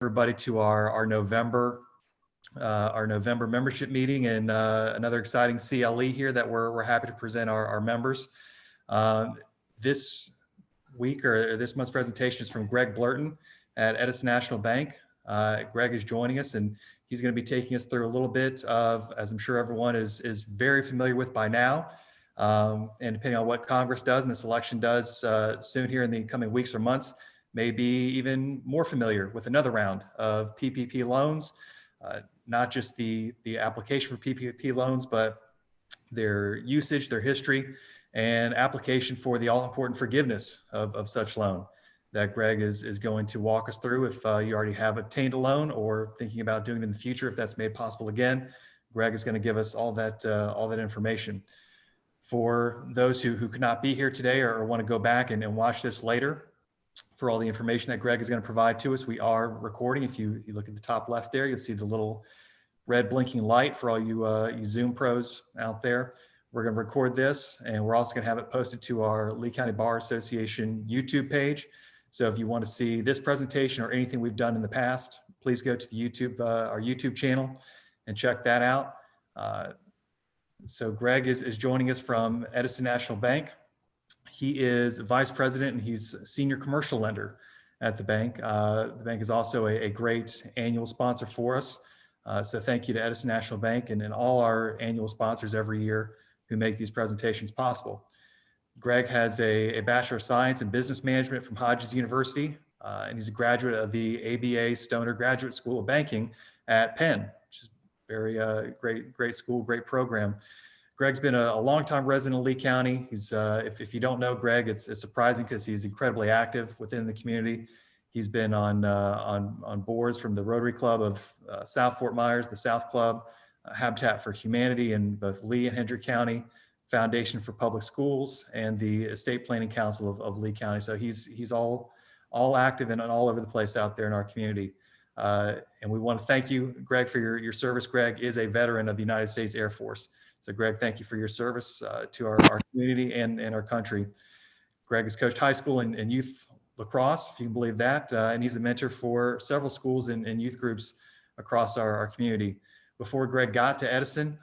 everybody to our November membership meeting, and another exciting CLE here that we're happy to present our members. This week or this month's presentation is from Greg Blurton at Edison National Bank. Greg is joining us, and he's going to be taking us through a little bit of, as I'm sure everyone is very familiar with by now, and depending on what Congress does and this election does soon here in the coming weeks or months, may be even more familiar with another round of PPP loans, not just the application for PPP loans, but their usage, their history, and application for the all-important forgiveness of such loan that Greg is going to walk us through. If you already have obtained a loan or thinking about doing it in the future, if that's made possible again, Greg is going to give us all that information. For those who could not be here today or want to go back and watch this later, for all the information that Greg is going to provide to us, we are recording. If you look at the top left there, you'll see the little red blinking light for all you Zoom pros out there. We're going to record this, and we're also going to have it posted to our Lee County Bar Association YouTube page. So if you want to see this presentation or anything we've done in the past, please go to the our YouTube channel and check that out. So Greg is joining us from Edison National Bank. He is vice president and he's senior commercial lender at the bank. The bank is also a great annual sponsor for us. So thank you to Edison National Bank and all our annual sponsors every year who make these presentations possible. Greg has a Bachelor of Science in Business Management from Hodges University, and he's a graduate of the ABA Stoner Graduate School of Banking at Penn, which is very great school, great program. Greg's been a longtime resident of Lee County. He's, if you don't know Greg, it's surprising because he's incredibly active within the community. He's been on boards from the Rotary Club of South Fort Myers, the South Club, Habitat for Humanity in both Lee and Hendrick County, Foundation for Public Schools, and the Estate Planning Council of Lee County. So he's all active and all over the place out there in our community. And we want to thank you, Greg, for your service. Greg is a veteran of the United States Air Force. So Greg, thank you for your service to our community and our country. Greg has coached high school and youth lacrosse, if you can believe that. And he's a mentor for several schools and youth groups across our community. Before Greg got to Edison,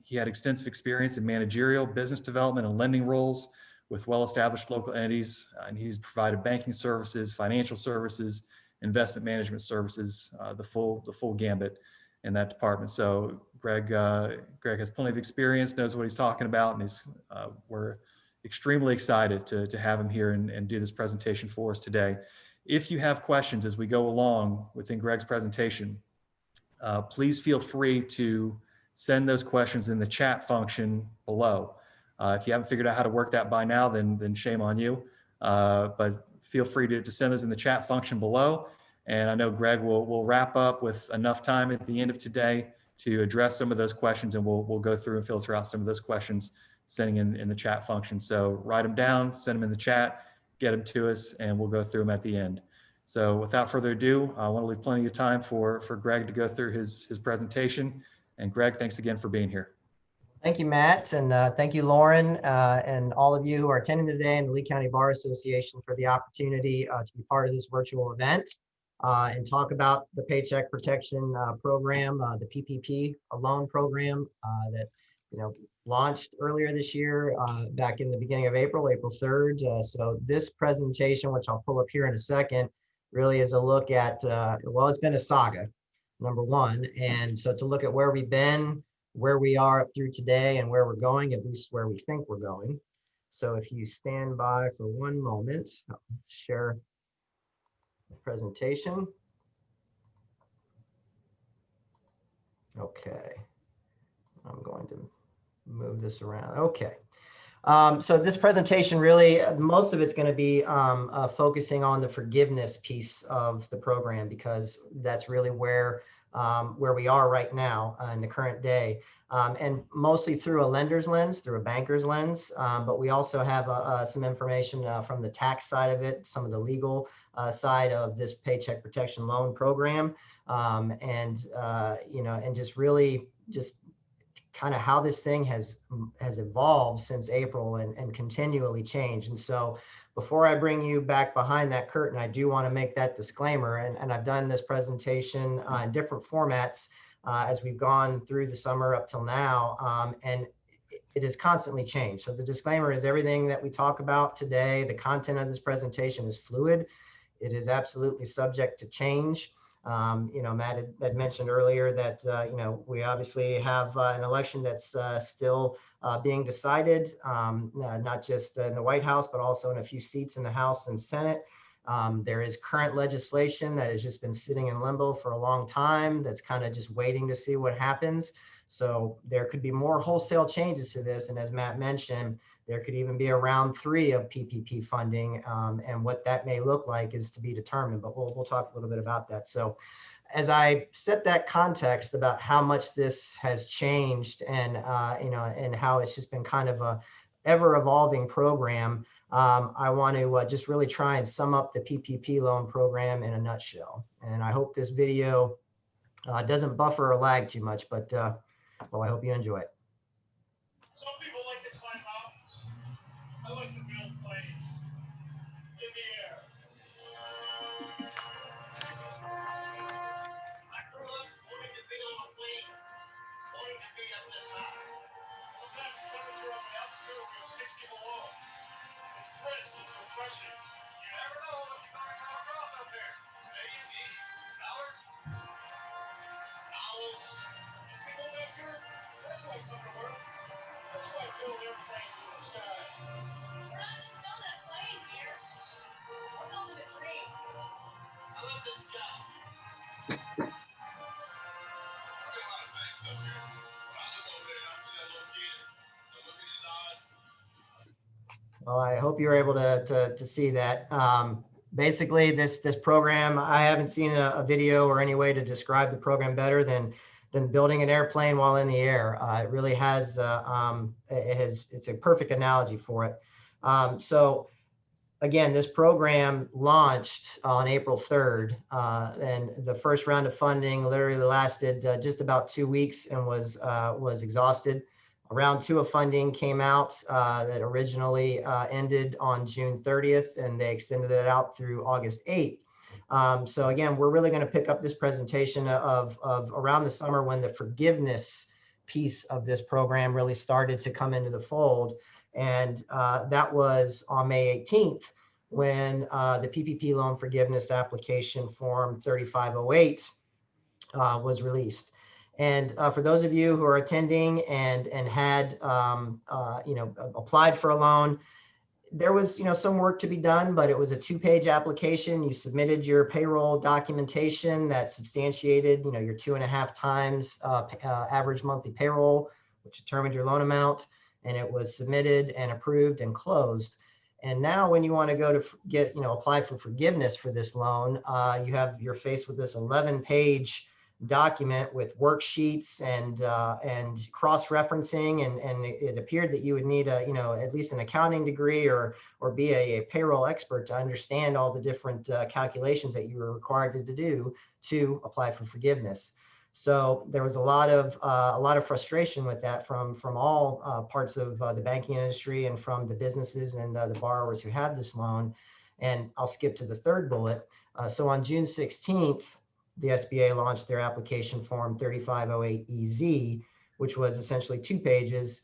he had extensive experience in managerial, business development, and lending roles with well-established local entities. And he's provided banking services, financial services, investment management services, the full gambit in that department. So Greg has plenty of experience, knows what he's talking about, and we're extremely excited to have him here and do this presentation for us today. If you have questions as we go along within Greg's presentation, please feel free to send those questions in the chat function below. If you haven't figured out how to work that by now, then shame on you. But feel free to send those in the chat function below. And I know Greg will wrap up with enough time at the end of today to address some of those questions, and we'll go through and filter out some of those questions, sending in the chat function. So write them down, send them in the chat, get them to us, and we'll go through them at the end. So without further ado, I want to leave plenty of time for Greg to go through his presentation. And Greg, thanks again for being here. Thank you, Matt, and thank you, Lauren, and all of you who are attending today, and the Lee County Bar Association for the opportunity to be part of this virtual event and talk about the Paycheck Protection Program, the PPP loan program that launched earlier this year, back in the beginning of April 3rd. So this presentation, which I'll pull up here in a second, really is a look at, well, it's been a saga, number one. And so it's a look at where we've been, where we are up through today, and where we're going, at least where we think we're going. So if you stand by for one moment, I'll share the presentation. Okay, I'm going to move this around. Okay. So this presentation really, most of it's going to be focusing on the forgiveness piece of the program, because that's really where we are right now in the current day, and mostly through a lender's lens, through a banker's lens. But we also have some information from the tax side of it, some of the legal side of this Paycheck Protection Loan Program, and just really kind of how this thing has evolved since April and continually changed. And so Before I bring you back behind that curtain, I do want to make that disclaimer, and I've done this presentation in different formats as we've gone through the summer up till now, and it has constantly changed. So the disclaimer is everything that we talk about today, the content of this presentation is fluid. It is absolutely subject to change. Matt had mentioned earlier that, we obviously have an election that's still being decided, not just in the White House, but also in a few seats in the House and Senate. There is current legislation that has just been sitting in limbo for a long time that's kind of just waiting to see what happens. So there could be more wholesale changes to this. And as Matt mentioned, there could even be a round 3 of PPP funding, and what that may look like is to be determined, but we'll talk a little bit about that. So as I set that context about how much this has changed and, and how it's just been kind of a ever evolving program, I want to just really try and sum up the PPP loan program in a nutshell. And I hope this video doesn't buffer or lag too much, but well, I hope you enjoy it. Some people like to climb mountains. I like to build planes in the air. I grew up wanting to be on a plane, wanting to be up this high. Sometimes the temperature on the altitude will go 60 below. It's crisp, it's refreshing. You never know what you're going to come across up there. Maybe dollars. Owls. These people back here, that's why I come to work. That's why I build airplanes in the sky. We're not just building a plane here. We're building a dream. I love this job. I do a lot of bad stuff here. When I look over there and I see that little kid, I look in his eyes. Well, I hope you were able to see that. Basically, this program, I haven't seen a video or any way to describe the program better than building an airplane while in the air. It really has, it's a perfect analogy for it. So again, this program launched on April 3rd, and the first round of funding literally lasted just about 2 weeks and was exhausted. Round 2 of funding came out that originally ended on June 30th, and they extended it out through August 8th. So again, we're really going to pick up this presentation of around the summer when the forgiveness piece of this program really started to come into the fold. And that was on May 18th when the PPP Loan Forgiveness Application Form 3508 was released. And for those of you who are attending and had applied for a loan, there was some work to be done, but it was a 2-page application. You submitted your payroll documentation that substantiated your 2.5 times average monthly payroll, which determined your loan amount, and it was submitted and approved and closed. And now when you want to go to apply for forgiveness for this loan, you're faced with this 11-page document with worksheets and cross-referencing, and it appeared that you would need at least an accounting degree or be a payroll expert to understand all the different calculations that you were required to do to apply for forgiveness. So there was a lot of frustration with that from all parts of the banking industry and from the businesses and the borrowers who had this loan. And I'll skip to the third bullet. So on June 16th, the SBA launched their application form 3508EZ, which was essentially 2 pages,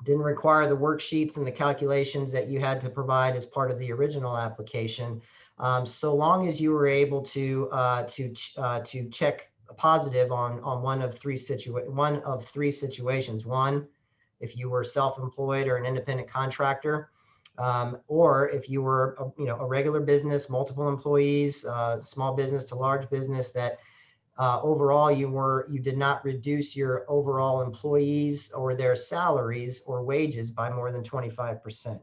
didn't require the worksheets and the calculations that you had to provide as part of the original application, so long as you were able to check positive on one of three situations. One, if you were self-employed or an independent contractor, or if you were a regular business, multiple employees, small business to large business, that overall you did not reduce your overall employees or their salaries or wages by more than 25%.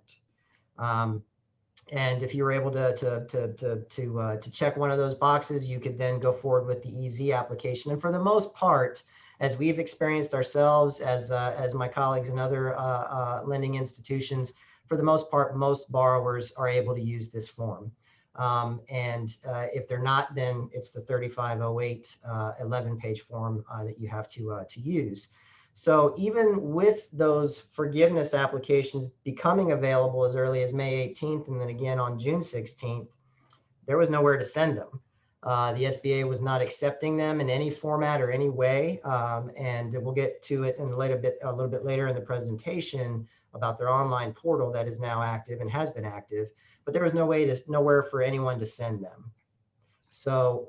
And if you were able to check one of those boxes, you could then go forward with the EZ application. And for the most part, as we've experienced ourselves, as my colleagues in other lending institutions, for the most part, most borrowers are able to use this form. And if they're not, then it's the 3508 11-page form that you have to use. So even with those forgiveness applications becoming available as early as May 18th, and then again on June 16th, there was nowhere to send them. The SBA was not accepting them in any format or any way. And we'll get to it in a little bit later in the presentation about their online portal that is now active and has been active, but there was nowhere for anyone to send them. So,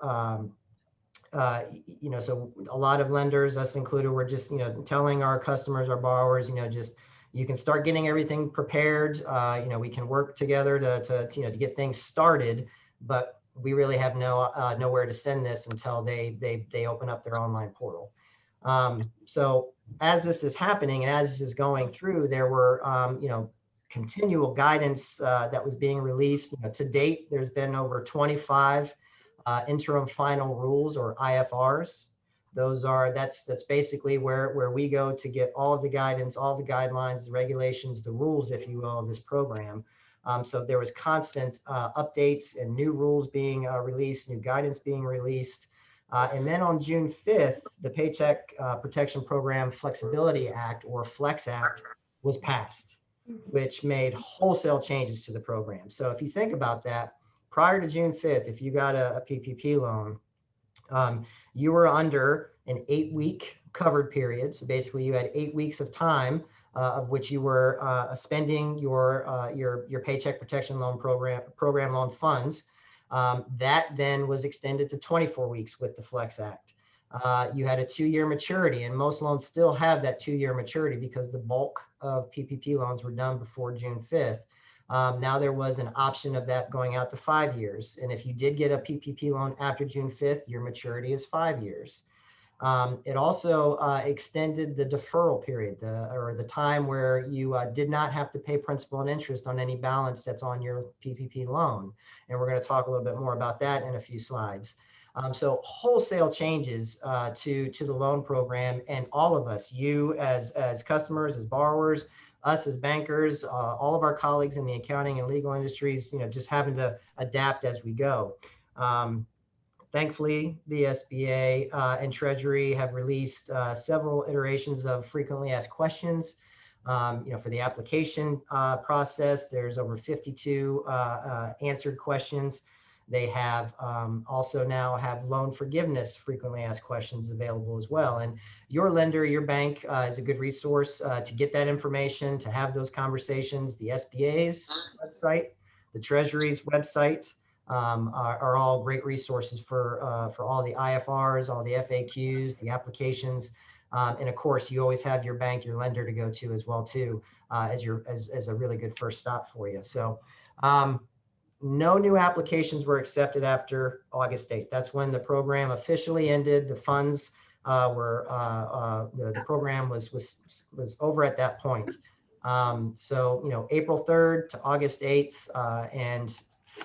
so a lot of lenders, us included, were just, telling our customers, our borrowers, just, you can start getting everything prepared. We can work together to get things started, but we really have nowhere to send this until they open up their online portal. So as this is happening and as this is going through, there were, continual guidance that was being released. To date, there's been over 25 interim final rules, or IFRs. That's basically where we go to get all of the guidance, all the guidelines, the regulations, the rules, if you will, of this program. So there was constant updates and new rules being released, new guidance being released. And then on June 5th, the Paycheck Protection Program Flexibility Act, or Flex Act, was passed, which made wholesale changes to the program. So if you think about that, prior to June 5th, if you got a PPP loan, you were under an 8-week covered period. So basically you had 8 weeks of time of which you were spending your Paycheck Protection Loan program loan funds. That then was extended to 24 weeks with the Flex Act. You had a 2-year maturity, and most loans still have that 2-year maturity because the bulk of PPP loans were done before June 5th. Now there was an option of that going out to 5 years. And if you did get a PPP loan after June 5th, your maturity is 5 years. It also extended the deferral period, the time where you did not have to pay principal and interest on any balance that's on your PPP loan. And we're going to talk a little bit more about that in a few slides. So wholesale changes to the loan program, and all of us, you as customers, as borrowers, us as bankers, all of our colleagues in the accounting and legal industries, just having to adapt as we go. Thankfully, the SBA and Treasury have released several iterations of frequently asked questions. For the application process, there's over 52 answered questions. They have also now have loan forgiveness frequently asked questions available as well. And your lender, your bank is a good resource to get that information, to have those conversations. The SBA's website, the Treasury's website are all great resources for all the IFRs, all the FAQs, the applications. And of course, you always have your bank, your lender to go to as well too, as a really good first stop for you. So no new applications were accepted after August 8th. That's when the program officially ended. The funds the program was over at that point. So April 3rd to August 8th, and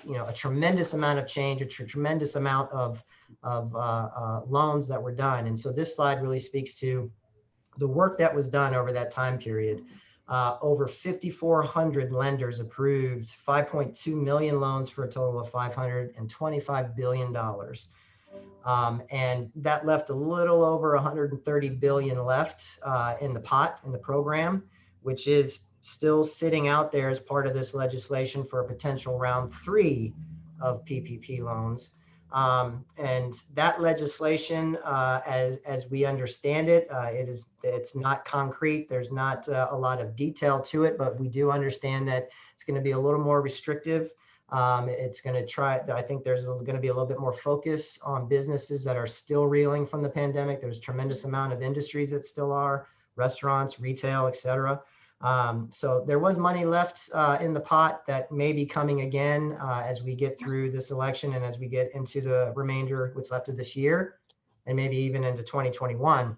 a tremendous amount of change, a tremendous amount of loans that were done. And so this slide really speaks to the work that was done over that time period. Over 5,400 lenders approved 5.2 million loans for a total of $525 billion. And that left a little over 130 billion left in the pot in the program, which is still sitting out there as part of this legislation for a potential round 3 of PPP loans. And that legislation, as we understand it, it's not concrete. There's not a lot of detail to it, but we do understand that it's going to be a little more restrictive. It's going to I think there's going to be a little bit more focus on businesses that are still reeling from the pandemic. There's a tremendous amount of industries that still are, restaurants, retail, et cetera. So there was money left in the pot that may be coming again as we get through this election and as we get into the remainder, what's left of this year, and maybe even into 2021.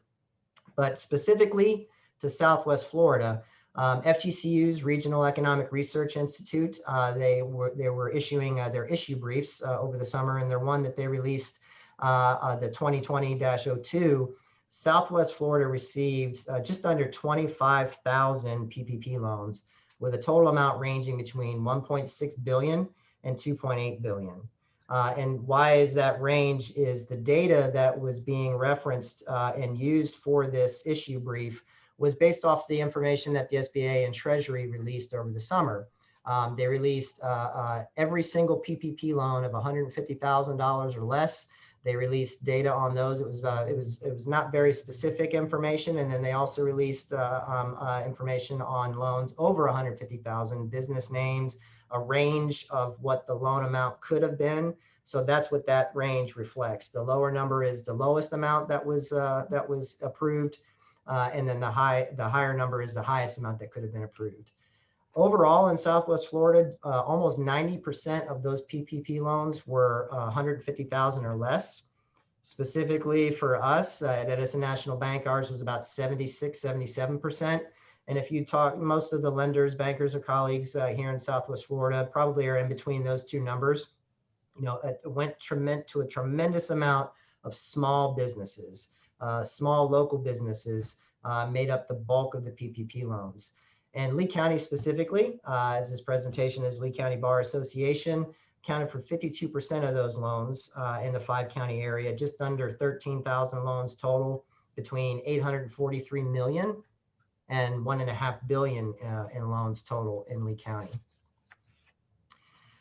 But specifically to Southwest Florida, FGCU's Regional Economic Research Institute, they were issuing their issue briefs over the summer, and their one that they released, the 2020-02, Southwest Florida received just under 25,000 PPP loans, with a total amount ranging between 1.6 billion and 2.8 billion. And why is that range is the data that was being referenced and used for this issue brief was based off the information that the SBA and Treasury released over the summer. They released every single PPP loan of $150,000 or less. They released data on those. It was not very specific information, and then they also released information on loans over 150,000, business names, a range of what the loan amount could have been. So that's what that range reflects. The lower number is the lowest amount that was approved, and then the higher number is the highest amount that could have been approved. Overall, in Southwest Florida, almost 90% of those PPP loans were 150,000 or less. Specifically for us at Edison National Bank, ours was about 76, 77%. And if you talk, most of the lenders, bankers, or colleagues here in Southwest Florida probably are in between those two numbers. It went to a tremendous amount of small businesses, small local businesses made up the bulk of the PPP loans. And Lee County specifically, as this presentation is Lee County Bar Association, accounted for 52% of those loans in the 5-county area, just under 13,000 loans total, between 843 million and 1.5 billion in loans total in Lee County.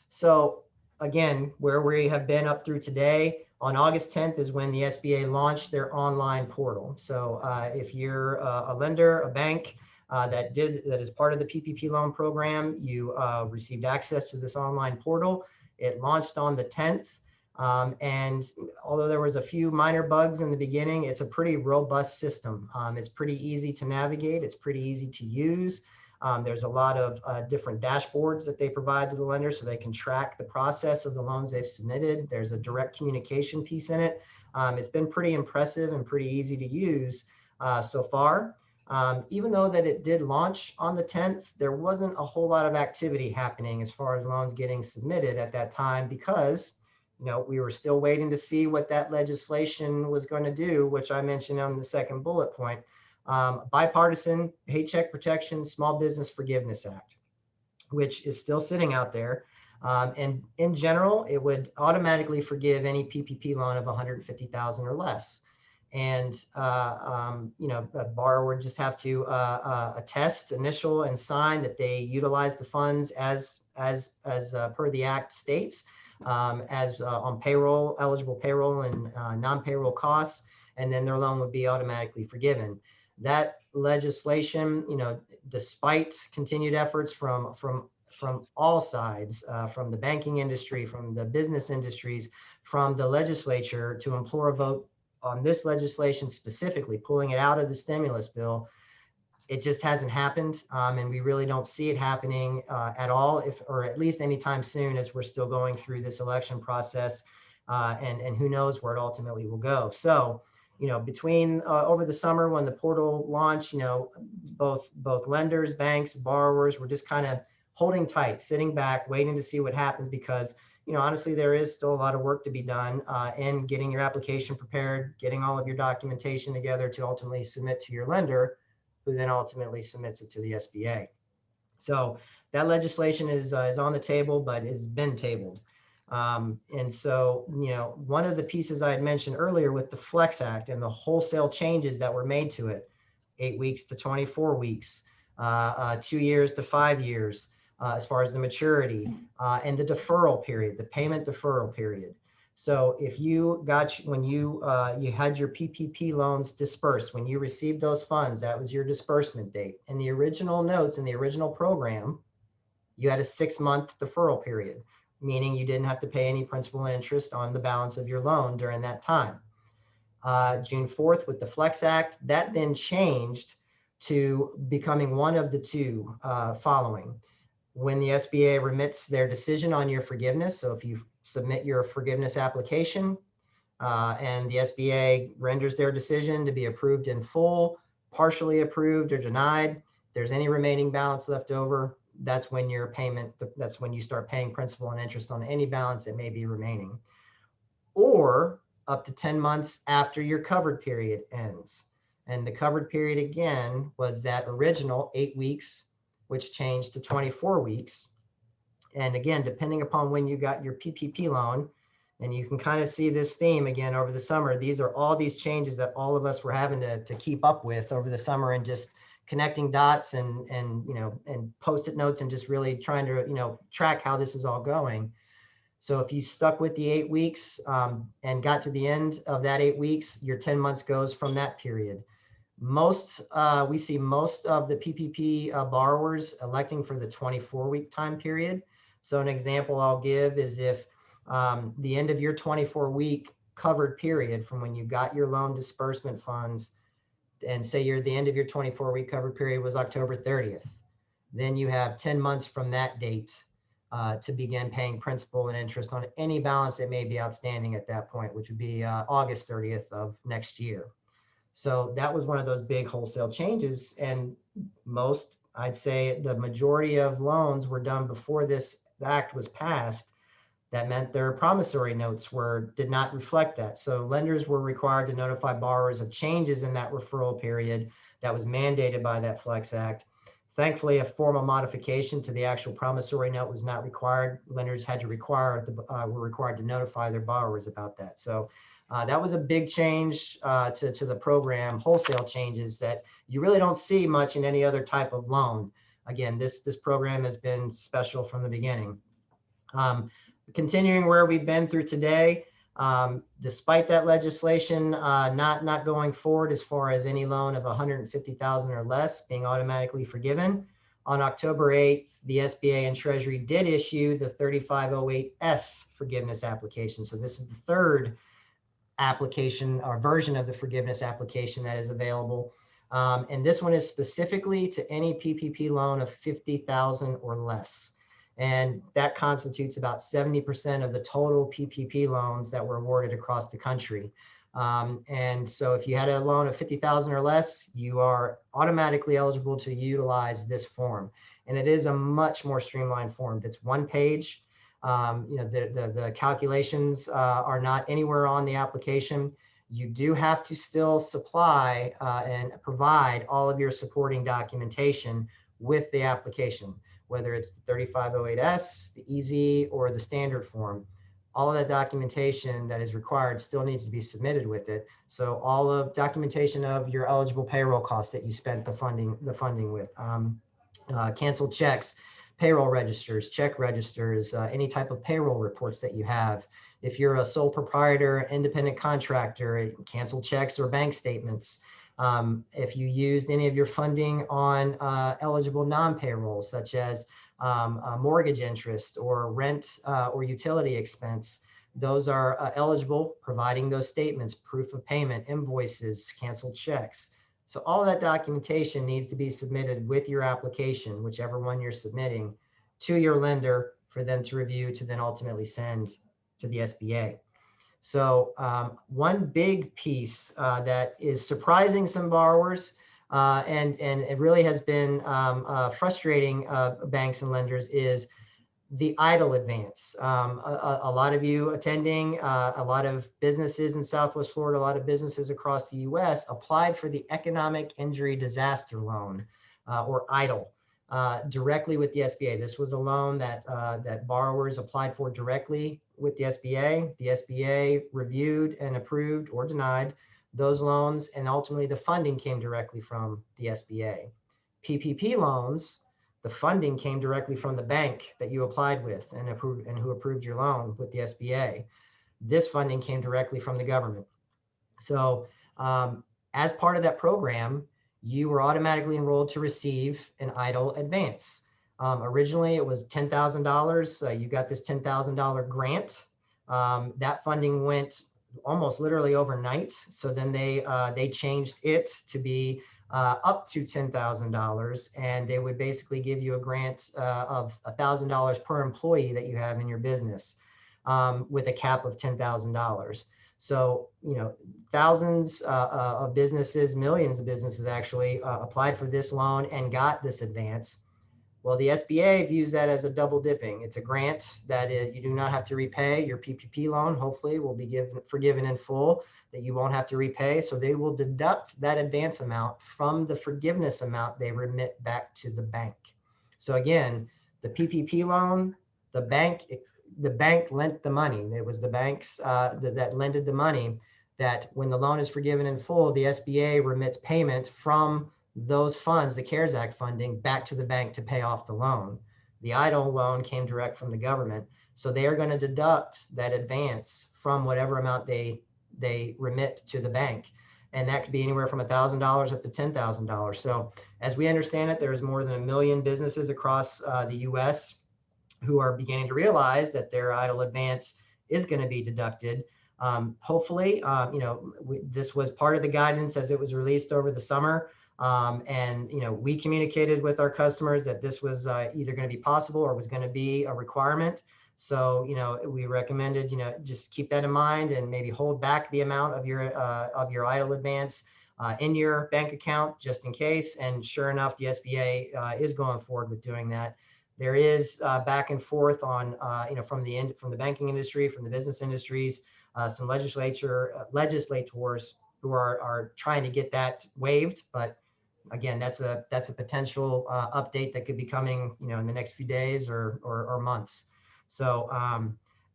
So again, where we have been up through today, on August 10th is when the SBA launched their online portal. So if you're a lender, a bank that is part of the PPP loan program, you received access to this online portal. It launched on the 10th. And although there was a few minor bugs in the beginning, it's a pretty robust system. It's pretty easy to navigate. It's pretty easy to use. There's a lot of different dashboards that they provide to the lender so they can track the process of the loans they've submitted. There's a direct communication piece in it. It's been pretty impressive and pretty easy to use so far. Even though that it did launch on the 10th, there wasn't a whole lot of activity happening as far as loans getting submitted at that time because we were still waiting to see what that legislation was going to do, which I mentioned on the second bullet point. Bipartisan Paycheck Protection Small Business Forgiveness Act, which is still sitting out there. And in general, it would automatically forgive any PPP loan of 150,000 or less. And the borrower would just have to attest, initial, and sign that they utilize the funds as per the act states, on payroll, eligible payroll, and non-payroll costs, and then their loan would be automatically forgiven. That legislation, despite continued efforts from all sides, from the banking industry, from the business industries, from the legislature to implore a vote on this legislation specifically, pulling it out of the stimulus bill, it just hasn't happened. And we really don't see it happening at all, or at least anytime soon, as we're still going through this election process. And who knows where it ultimately will go. So, between over the summer when the portal launched, both lenders, banks, borrowers were just kind of holding tight, sitting back, waiting to see what happens because, honestly, there is still a lot of work to be done in getting your application prepared, getting all of your documentation together to ultimately submit to your lender, who then ultimately submits it to the SBA. So that legislation is on the table, but has been tabled. And so, one of the pieces I had mentioned earlier with the Flex Act and the wholesale changes that were made to it, 8 weeks to 24 weeks, 2 years to 5 years, as far as the maturity, and the deferral period, the payment deferral period. So if you when you had your PPP loans dispersed, when you received those funds, that was your disbursement date. In the original notes in the original program, you had a 6-month deferral period, meaning you didn't have to pay any principal and interest on the balance of your loan during that time. June 4th with the Flex Act, that then changed to becoming one of the two following. When the SBA remits their decision on your forgiveness, so if you submit your forgiveness application and the SBA renders their decision to be approved in full, partially approved, or denied, if there's any remaining balance left over, that's when that's when you start paying principal and interest on any balance that may be remaining, or up to 10 months after your covered period ends. And the covered period again was that original 8 weeks, which changed to 24 weeks. And again, depending upon when you got your PPP loan, And you can kind of see this theme again over the summer. These are all these changes that all of us were having to keep up with over the summer, and just connecting dots and post-it notes, and just really trying to track how this is all going. So if you stuck with the 8 weeks and got to the end of that 8 weeks, your 10 months goes from that period. We see most of the PPP borrowers electing for the 24-week time period. So an example I'll give is if the end of your 24-week covered period from when you got your loan disbursement funds, and say the end of your 24-week covered period was October 30th, then you have 10 months from that date to begin paying principal and interest on any balance that may be outstanding at that point, which would be August 30th of next year. So that was one of those big wholesale changes. And I'd say the majority of loans were done before this act was passed. That meant their promissory notes did not reflect that. So lenders were required to notify borrowers of changes in that referral period that was mandated by that Flex Act. Thankfully, a formal modification to the actual promissory note was not required. Lenders were required to notify their borrowers about that. So that was a big change to the program, wholesale changes that you really don't see much in any other type of loan. Again, this program has been special from the beginning. Continuing where we've been through today, despite that legislation not going forward as far as any loan of $150,000 or less being automatically forgiven, on October 8th, the SBA and Treasury did issue the 3508S forgiveness application. So this is the third application or version of the forgiveness application that is available. And this one is specifically to any PPP loan of $50,000 or less. And that constitutes about 70% of the total PPP loans that were awarded across the country. And so if you had a loan of $50,000 or less, you are automatically eligible to utilize this form. And it is a much more streamlined form. It's one page. The calculations are not anywhere on the application. You do have to still supply and provide all of your supporting documentation with the application, whether it's the 3508S, the EZ, or the standard form. All of that documentation that is required still needs to be submitted with it. So all of documentation of your eligible payroll costs that you spent the funding with, canceled checks, payroll registers, check registers, any type of payroll reports that you have. If you're a sole proprietor, independent contractor, canceled checks or bank statements. If you used any of your funding on eligible non-payroll, such as mortgage interest or rent or utility expense, those are eligible, providing those statements, proof of payment, invoices, canceled checks. So all of that documentation needs to be submitted with your application, whichever one you're submitting, to your lender for them to review, to then ultimately send to the SBA. So one big piece that is surprising some borrowers and it really has been frustrating banks and lenders is the EIDL advance. A lot of you attending, a lot of businesses in Southwest Florida, a lot of businesses across the US applied for the Economic Injury Disaster Loan or EIDL directly with the SBA. This was a loan that borrowers applied for directly with the SBA. The SBA reviewed and approved or denied those loans, and ultimately the funding came directly from the SBA. PPP loans, the funding came directly from the bank that you applied with and who approved your loan with the SBA. This funding came directly from the government. So as part of that program, you were automatically enrolled to receive an EIDL advance. Originally, it was $10,000. You got this $10,000 grant. That funding went almost literally overnight. So then they changed it to be up to $10,000, and they would basically give you a grant of $1,000 per employee that you have in your business with a cap of $10,000. So, thousands of businesses, millions of businesses actually applied for this loan and got this advance. Well, the SBA views that as a double dipping. It's a grant that you do not have to repay. Your PPP loan, hopefully, will be forgiven in full, that you won't have to repay. So they will deduct that advance amount from the forgiveness amount they remit back to the bank. So again, the PPP loan, the bank the bank lent the money. It was the banks that lended the money, that when the loan is forgiven in full, the SBA remits payment from those funds, the CARES Act funding, back to the bank to pay off the loan. The idle loan came direct from the government. So they are going to deduct that advance from whatever amount they remit to the bank. And that could be anywhere from $1,000 up to $10,000. So as we understand it, there's more than 1 million businesses across the US who are beginning to realize that their idle advance is going to be deducted. Hopefully, this was part of the guidance as it was released over the summer. And we communicated with our customers that this was either going to be possible or was going to be a requirement. So, we recommended, just keep that in mind and maybe hold back the amount of your idle advance in your bank account just in case. And sure enough, the SBA is going forward with doing that. There is back and forth on, from the banking industry, from the business industries, some legislators who are trying to get that waived. But again, that's a potential update that could be coming, in the next few days or months. So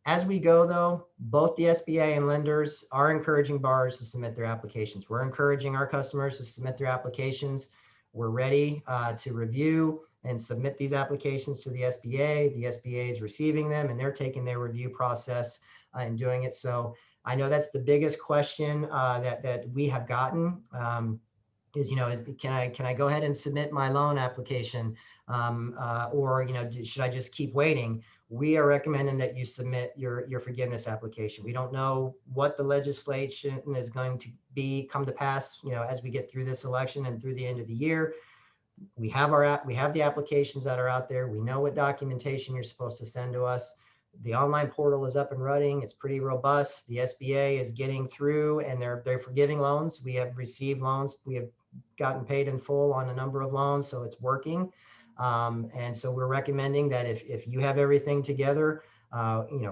as we go, though, both the SBA and lenders are encouraging borrowers to submit their applications. We're encouraging our customers to submit their applications. We're ready to review and submit these applications to the SBA. The SBA is receiving them and they're taking their review process and doing it. So I know that's the biggest question that we have gotten. Can I go ahead and submit my loan application, or should I just keep waiting? We are recommending that you submit your forgiveness application. We don't know what the legislation is going to come to pass, as we get through this election and through the end of the year. We have the applications that are out there. We know what documentation you're supposed to send to us. The online portal is up and running. It's pretty robust. The SBA is getting through and they're forgiving loans. We have received loans. We have gotten paid in full on a number of loans, so it's working. And so we're recommending that if you have everything together,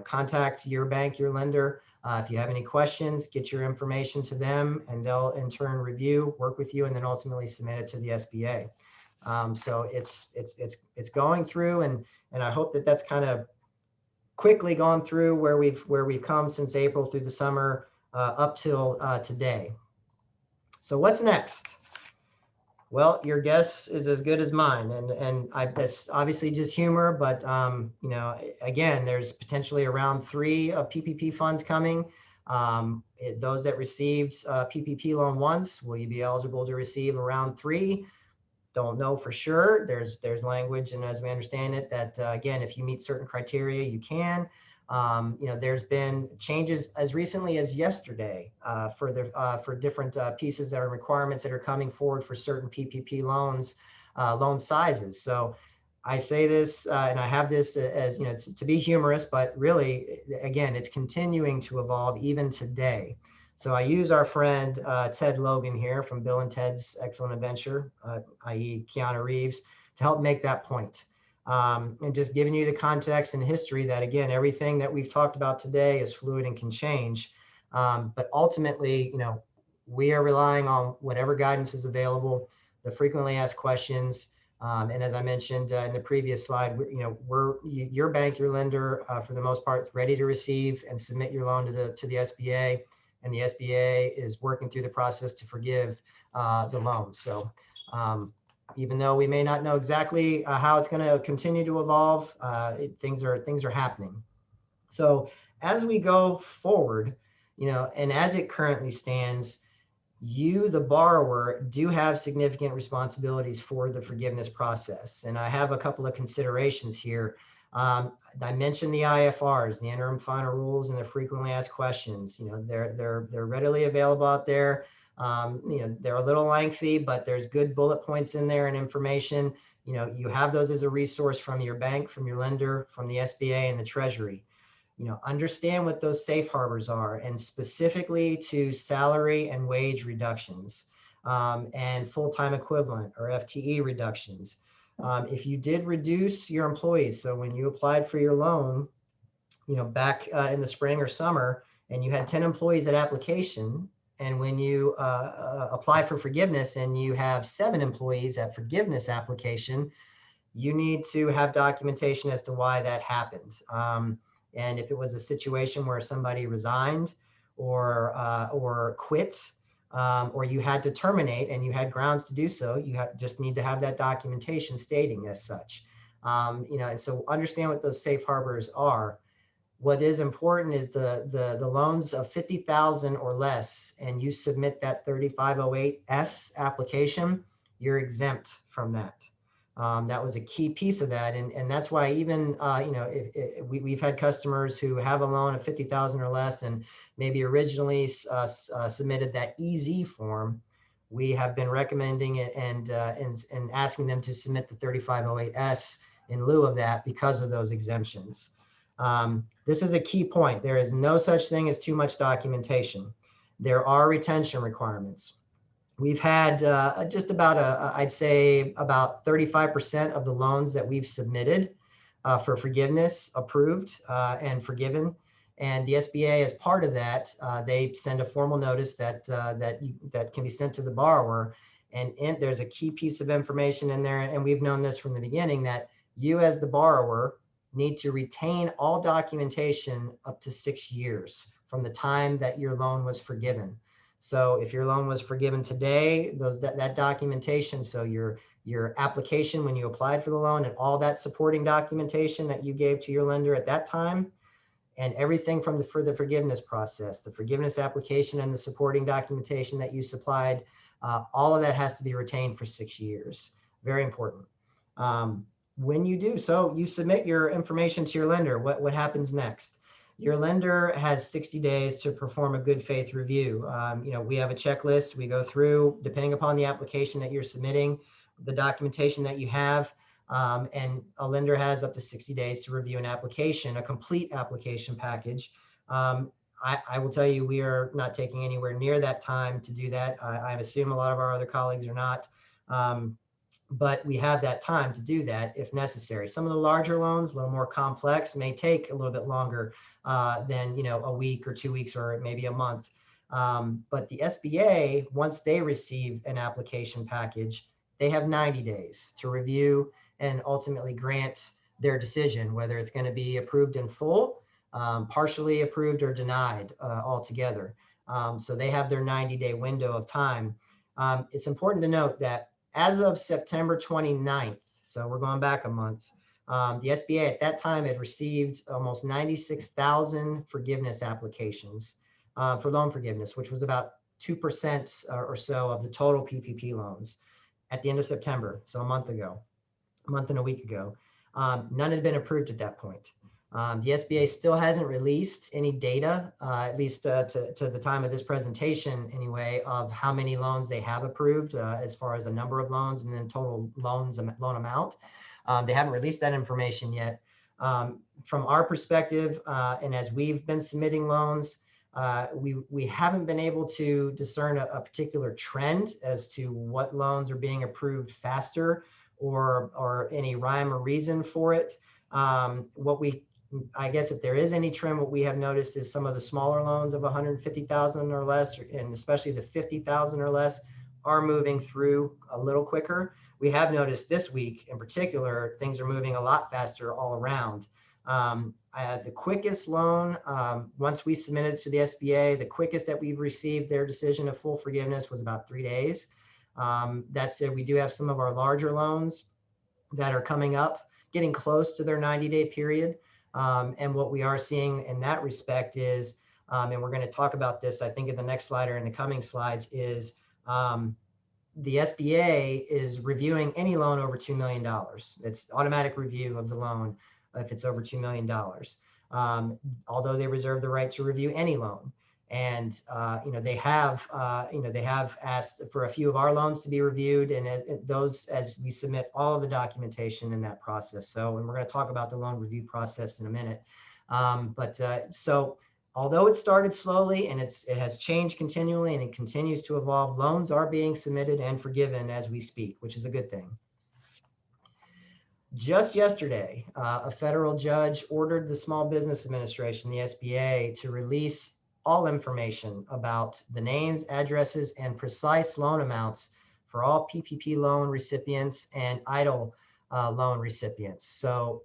contact your bank, your lender. If you have any questions, get your information to them and they'll in turn review, work with you, and then ultimately submit it to the SBA. So it's going through, and I hope that that's kind of quickly gone through where we've come since April through the summer up till today. So what's next? Well, your guess is as good as mine, and that's obviously just humor, but again, there's potentially around 3 PPP funds coming. Those that received PPP loan once, will you be eligible to receive around 3? Don't know for sure. There's language, and as we understand it, that again, if you meet certain criteria, you can. There's been changes as recently as yesterday for different pieces that are requirements that are coming forward for certain PPP loans, loan sizes. So I say this, and I have this as to be humorous, but really, again, it's continuing to evolve even today. So I use our friend Ted Logan here from Bill and Ted's Excellent Adventure, i.e. Keanu Reeves, to help make that point. And just giving you the context and history that, again, everything that we've talked about today is fluid and can change. But ultimately, we are relying on whatever guidance is available, the frequently asked questions. And as I mentioned in the previous slide, your bank, your lender, for the most part, is ready to receive and submit your loan to the SBA. And the SBA is working through the process to forgive the loan. So even though we may not know exactly how it's going to continue to evolve, things are happening. So as we go forward, and as it currently stands, you, the borrower, do have significant responsibilities for the forgiveness process. And I have a couple of considerations here. I mentioned the IFRs, the interim final rules, and the frequently asked questions. They're readily available out there. They're a little lengthy, but there's good bullet points in there and information. You have those as a resource from your bank, from your lender, from the SBA and the Treasury. Understand what those safe harbors are, and specifically to salary and wage reductions and full-time equivalent or FTE reductions. If you did reduce your employees, so when you applied for your loan, back in the spring or summer, and you had 10 employees at application, and when you apply for forgiveness and you have 7 employees at forgiveness application, you need to have documentation as to why that happened. And if it was a situation where somebody resigned or quit, or you had to terminate and you had grounds to do so, you just need to have that documentation stating as such. And so understand what those safe harbors are. What is important is the loans of 50,000 or less, and you submit that 3508S application, you're exempt from that. That was a key piece of that. And that's why even, we've had customers who have a loan of 50,000 or less and maybe originally submitted that EZ form. We have been recommending it and asking them to submit the 3508S in lieu of that because of those exemptions. This is a key point. There is no such thing as too much documentation. There are retention requirements. We've had just about I'd say about 35% of the loans that we've submitted for forgiveness approved and forgiven. And the SBA, as part of that, they send a formal notice that can be sent to the borrower. And there's a key piece of information in there. And we've known this from the beginning, that you as the borrower need to retain all documentation up to 6 years from the time that your loan was forgiven. So if your loan was forgiven today, that documentation, so your application when you applied for the loan and all that supporting documentation that you gave to your lender at that time, and everything for the forgiveness process, the forgiveness application and the supporting documentation that you supplied, all of that has to be retained for 6 years. Very important. When you do so, you submit your information to your lender. What happens next? Your lender has 60 days to perform a good faith review. We have a checklist we go through, depending upon the application that you're submitting, the documentation that you have, and a lender has up to 60 days to review an application, a complete application package. I will tell you, we are not taking anywhere near that time to do that. I assume a lot of our other colleagues are not. But we have that time to do that if necessary. Some of the larger loans, a little more complex, may take a little bit longer than a week or 2 weeks or maybe a month. But the SBA, once they receive an application package, they have 90 days to review and ultimately grant their decision, whether it's going to be approved in full, partially approved, or denied altogether. So they have their 90-day window of time. It's important to note that as of September 29th, so we're going back a month, the SBA at that time had received almost 96,000 forgiveness applications for loan forgiveness, which was about 2% or so of the total PPP loans at the end of September, so a month and a week ago. None had been approved at that point. The SBA still hasn't released any data, at least to the time of this presentation anyway, of how many loans they have approved as far as a number of loans and then total loan amount. They haven't released that information yet. From our perspective, and as we've been submitting loans, we haven't been able to discern a particular trend as to what loans are being approved faster or any rhyme or reason for it. I guess if there is any trend, what we have noticed is some of the smaller loans of 150,000 or less, and especially the 50,000 or less, are moving through a little quicker. We have noticed this week in particular, things are moving a lot faster all around. The quickest loan, once we submitted to the SBA, the quickest that we've received their decision of full forgiveness was about 3 days. That said, we do have some of our larger loans that are coming up, getting close to their 90-day period. And what we are seeing in that respect is, and we're going to talk about this, I think, in the next slide or in the coming slides, is the SBA is reviewing any loan over $2 million. It's automatic review of the loan if it's over $2 million, although they reserve the right to review any loan. And they have asked for a few of our loans to be reviewed, and those as we submit all of the documentation in that process. So, and we're going to talk about the loan review process in a minute. So although it started slowly and it has changed continually and it continues to evolve, loans are being submitted and forgiven as we speak, which is a good thing. Just yesterday, a federal judge ordered the Small Business Administration, the SBA, to release all information about the names, addresses, and precise loan amounts for all PPP loan recipients and EIDL loan recipients. So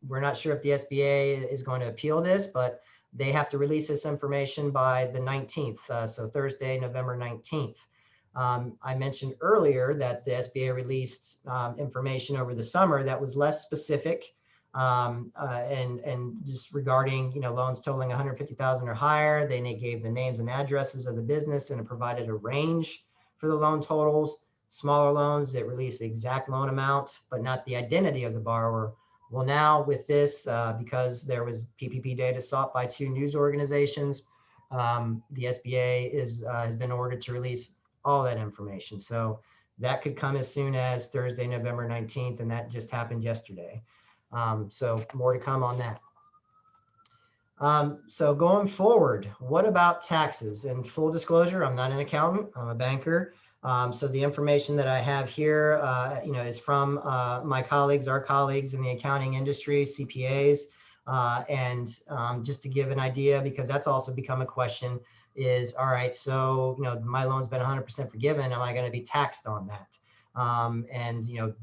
We're not sure if the SBA is going to appeal this, but they have to release this information by the 19th, so Thursday, November 19th. I mentioned earlier that the SBA released information over the summer that was less specific and just regarding loans totaling 150,000 or higher. They gave the names and addresses of the business and it provided a range for the loan totals. Smaller loans, it released the exact loan amount, but not the identity of the borrower. Well, now with this, because there was PPP data sought by 2 news organizations, the SBA has been ordered to release all that information. So that could come as soon as Thursday, November 19th, and that just happened yesterday. So more to come on that. So going forward, what about taxes? And full disclosure, I'm not an accountant, I'm a banker. So the information that I have here, is from my colleagues, our colleagues in the accounting industry, CPAs. Just to give an idea, because that's also become a question, is all right, so my loan's been 100% forgiven, am I going to be taxed on that?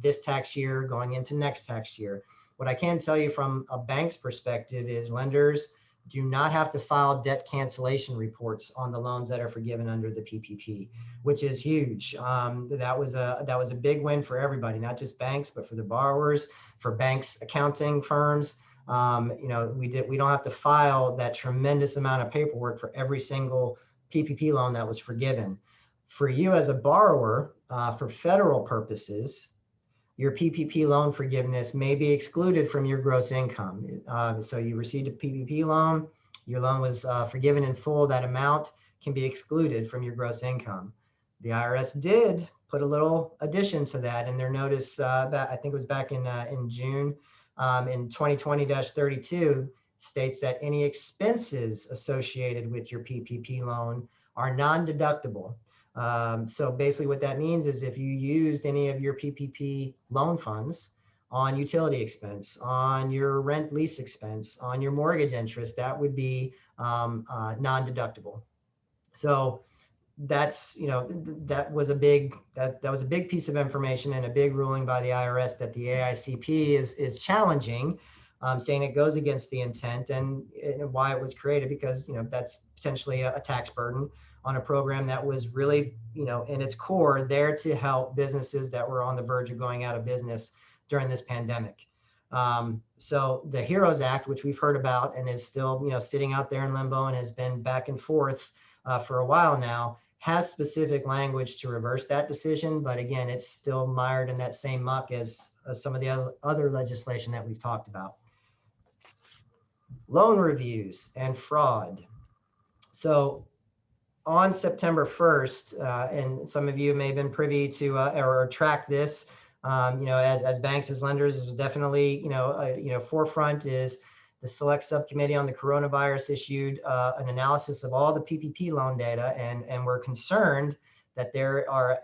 This tax year going into next tax year. What I can tell you from a bank's perspective is lenders do not have to file debt cancellation reports on the loans that are forgiven under the PPP, which is huge. That was a big win for everybody, not just banks, but for the borrowers, for banks, accounting firms. We don't have to file that tremendous amount of paperwork for every single PPP loan that was forgiven. For you as a borrower, for federal purposes, your PPP loan forgiveness may be excluded from your gross income. So you received a PPP loan, your loan was forgiven in full, that amount can be excluded from your gross income. The IRS did put a little addition to that in their notice that I think it was back in June in 2020-32 states that any expenses associated with your PPP loan are non-deductible. So basically what that means is if you used any of your PPP loan funds on utility expense, on your rent lease expense, on your mortgage interest, that would be non-deductible. So that's, that was a big piece of information and a big ruling by the IRS that the AICP is challenging, saying it goes against the intent and why it was created, because that's potentially a tax burden on a program that was really, in its core there to help businesses that were on the verge of going out of business during this pandemic. So the HEROES Act, which we've heard about and is still, sitting out there in limbo and has been back and forth for a while now, has specific language to reverse that decision. But again, it's still mired in that same muck as some of the other legislation that we've talked about. Loan reviews and fraud. So on September 1st, and some of you may have been privy to or track this, as banks, as lenders, it was definitely, forefront is the Select Subcommittee on the Coronavirus issued an analysis of all the PPP loan data, and we're concerned that there are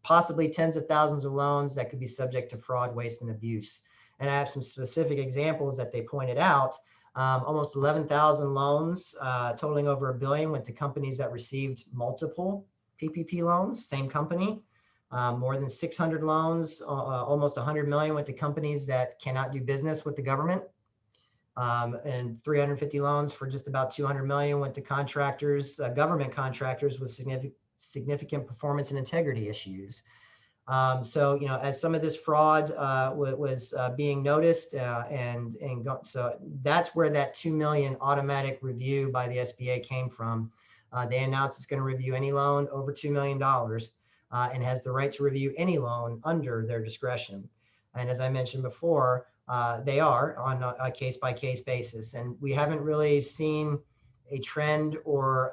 possibly tens of thousands of loans that could be subject to fraud, waste, and abuse. And I have some specific examples that they pointed out. Almost 11,000 loans totaling over $1 billion went to companies that received multiple PPP loans, same company. More than 600 loans, almost 100 million went to companies that cannot do business with the government. And 350 loans for just about 200 million went to contractors, government contractors with significant performance and integrity issues. So, as some of this fraud was being noticed, so that's where that 2 million automatic review by the SBA came from. They announced it's going to review any loan over $2 million and has the right to review any loan under their discretion. And as I mentioned before, they are on a case-by-case basis. And we haven't really seen a trend or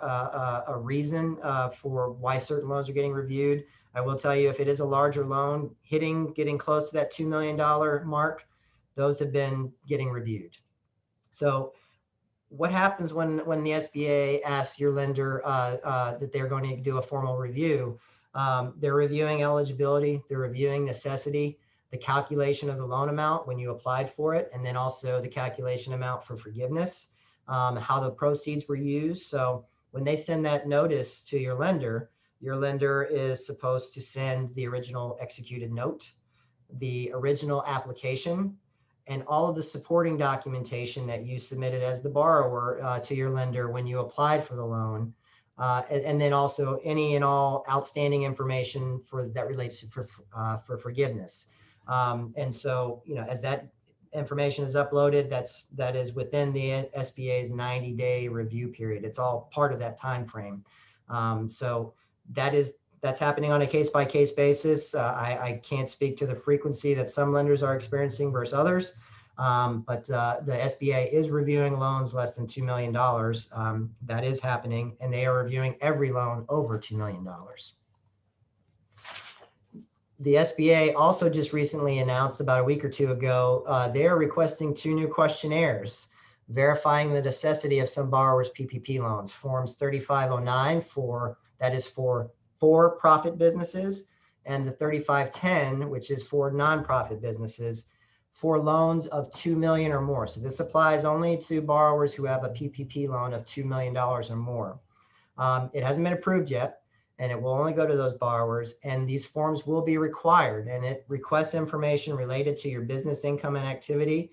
a reason for why certain loans are getting reviewed. I will tell you, if it is a larger loan getting close to that $2 million mark, those have been getting reviewed. So what happens when the SBA asks your lender that they're going to do a formal review? They're reviewing eligibility, they're reviewing necessity, the calculation of the loan amount when you applied for it, and then also the calculation amount for forgiveness, how the proceeds were used. So when they send that notice to your lender is supposed to send the original executed note, the original application, and all of the supporting documentation that you submitted as the borrower to your lender when you applied for the loan. And then also any and all outstanding information that relates to for forgiveness. And so, as that information is uploaded, that is within the SBA's 90-day review period. It's all part of that time frame. So that's happening on a case-by-case basis. I can't speak to the frequency that some lenders are experiencing versus others, but the SBA is reviewing loans less than $2 million. That is happening, and they are reviewing every loan over $2 million. The SBA also just recently announced about a week or two ago, they are requesting 2 new questionnaires verifying the necessity of some borrowers' PPP loans. Forms 3509 that is for for-profit businesses, and the 3510, which is for nonprofit businesses, for loans of $2 million or more. So this applies only to borrowers who have a PPP loan of $2 million or more. It hasn't been approved yet, and it will only go to those borrowers, and these forms will be required, and it requests information related to your business income and activity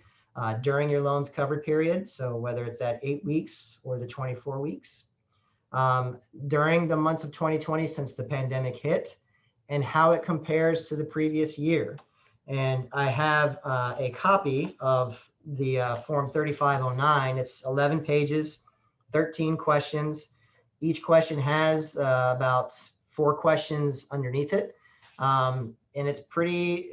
during your loan's covered period. So whether it's at 8 weeks or the 24 weeks. During the months of 2020 since the pandemic hit, and how it compares to the previous year. And I have a copy of the form 3509. It's 11 pages, 13 questions. Each question has about 4 questions underneath it. And it's pretty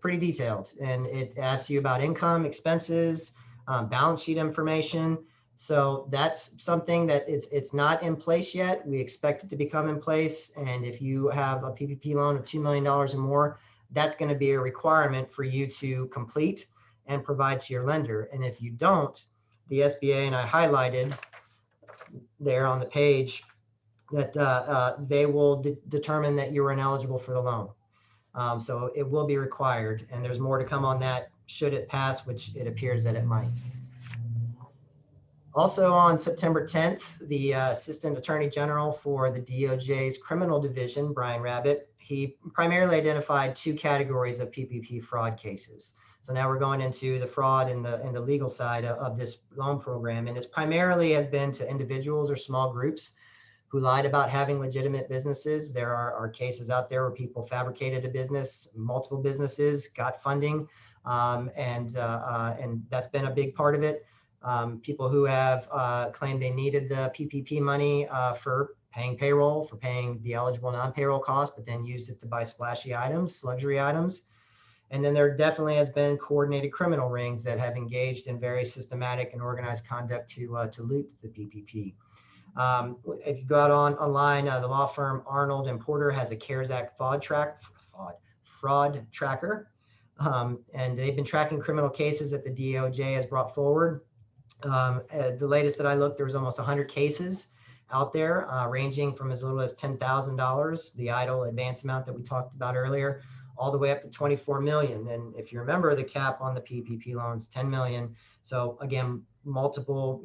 detailed, and it asks you about income, expenses, balance sheet information. So that's something that it's not in place yet. We expect it to become in place. And if you have a PPP loan of $2 million or more, that's going to be a requirement for you to complete and provide to your lender. And if you don't, the SBA, and I highlighted there on the page, that they will determine that you are ineligible for the loan. So it will be required. And there's more to come on that should it pass, which it appears that it might. Also on September 10th, the Assistant Attorney General for the DOJ's Criminal Division, Brian Rabbit, he primarily identified 2 categories of PPP fraud cases. So now we're going into the fraud in the legal side of this loan program. And it's primarily has been to individuals or small groups who lied about having legitimate businesses. There are cases out there where people fabricated a business, multiple businesses, got funding, and that's been a big part of it. People who have claimed they needed the PPP money for paying payroll, for paying the eligible non-payroll costs, but then used it to buy splashy items, luxury items. And then there definitely has been coordinated criminal rings that have engaged in very systematic and organized conduct to loot the PPP. If you go out online, the law firm Arnold and Porter has a CARES Act fraud tracker, and they've been tracking criminal cases that the DOJ has brought forward. The latest that I looked, there was almost 100 cases out there, ranging from as little as $10,000, the EIDL advance amount that we talked about earlier, all the way up to 24 million. And if you remember, the cap on the PPP loans, 10 million. So again, multiple,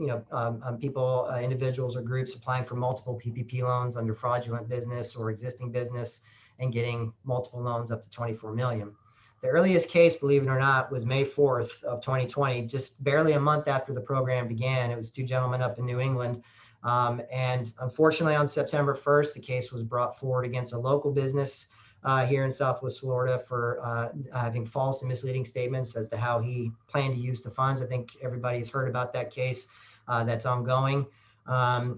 people, individuals or groups applying for multiple PPP loans under fraudulent business or existing business and getting multiple loans up to 24 million. The earliest case, believe it or not, was May 4th of 2020, just barely a month after the program began. It was 2 gentlemen up in New England. And unfortunately, on September 1st, the case was brought forward against a local business here in Southwest Florida for having false and misleading statements as to how he planned to use the funds. I think everybody has heard about that case that's ongoing.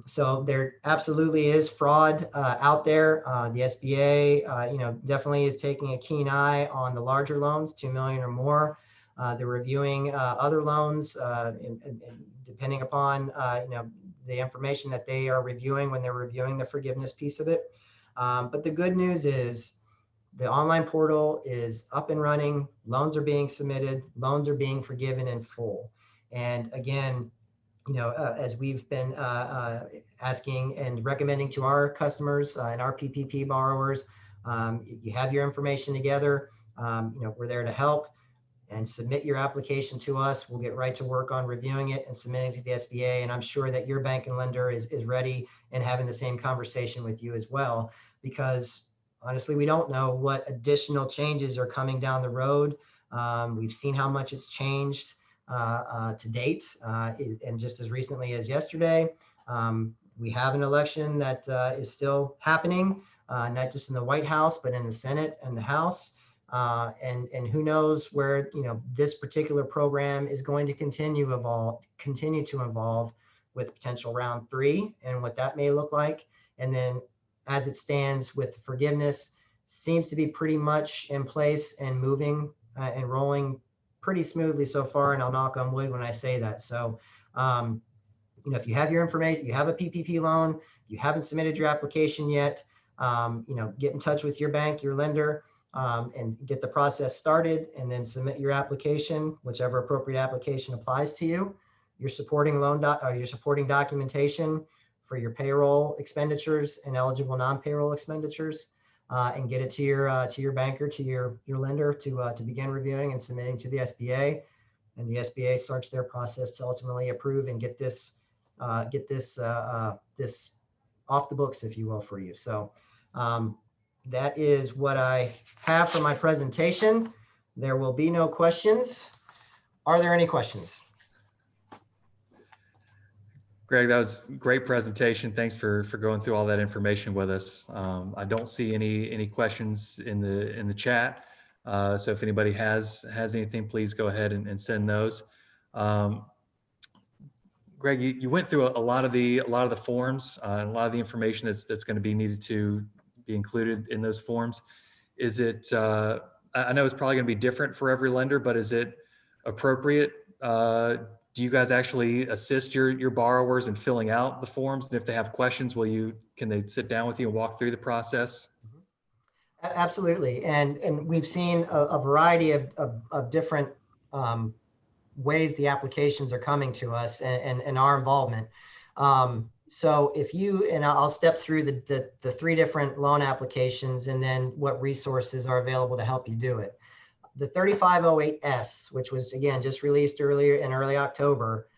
So there absolutely is fraud out there. The SBA, definitely is taking a keen eye on the larger loans, 2 million or more. They're reviewing other loans, and depending upon, the information that they are reviewing when they're reviewing the forgiveness piece of it. But the good news is the online portal is up and running. Loans are being submitted. Loans are being forgiven in full. And again, as we've been asking and recommending to our customers and our PPP borrowers, you have your information together. We're there to help, and submit your application to us. We'll get right to work on reviewing it and submitting to the SBA. And I'm sure that your bank and lender is ready and having the same conversation with you as well, because honestly, we don't know what additional changes are coming down the road We've seen how much it's changed to date. And just as recently as yesterday, we have an election that is still happening, not just in the White House, but in the Senate and the House. And who knows where this particular program is going to continue to evolve with potential round 3 and what that may look like. And then as it stands with forgiveness, seems to be pretty much in place and moving and rolling pretty smoothly so far. And I'll knock on wood when I say that. So, if you have your information, you have a PPP loan, you haven't submitted your application yet, get in touch with your bank, your lender, and get the process started, and then submit your application, whichever appropriate application applies to you. Your supporting your supporting documentation for your payroll expenditures and eligible non-payroll expenditures, and get it to your banker, to your lender to begin reviewing and submitting to the SBA. And the SBA starts their process to ultimately approve and get this this off the books, if you will, for you. So that is what I have for my presentation. There will be no questions. Are there any questions? Greg, that was a great presentation. Thanks for going through all that information with us. I don't see any questions in the chat. So if anybody has anything, please go ahead and send those. Greg, you went through a lot of the forms and a lot of the information that's going to be needed to be included in those forms. Is it? I know it's probably going to be different for every lender, but is it appropriate? Do you guys actually assist your borrowers in filling out the forms? And if they have questions, can they sit down with you and walk through the process? Absolutely, and we've seen a variety of different ways the applications are coming to us and our involvement. So if I'll step through the 3 different loan applications and then what resources are available to help you do it. The 3508S, which was again just released in early October,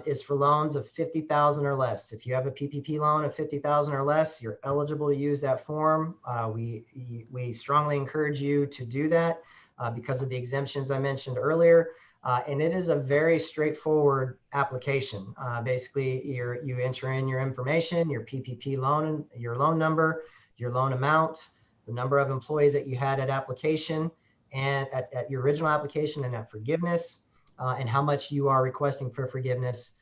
is for loans of $50,000 or less. If you have a PPP loan of $50,000 or less, you're eligible to use that form. We strongly encourage you to do that because of the exemptions I mentioned earlier. And it is a very straightforward application. Basically, you enter in your information, your PPP loan, your loan number, your loan amount, the number of employees that you had at application and at your original application and at forgiveness, and how much you are requesting for forgiveness.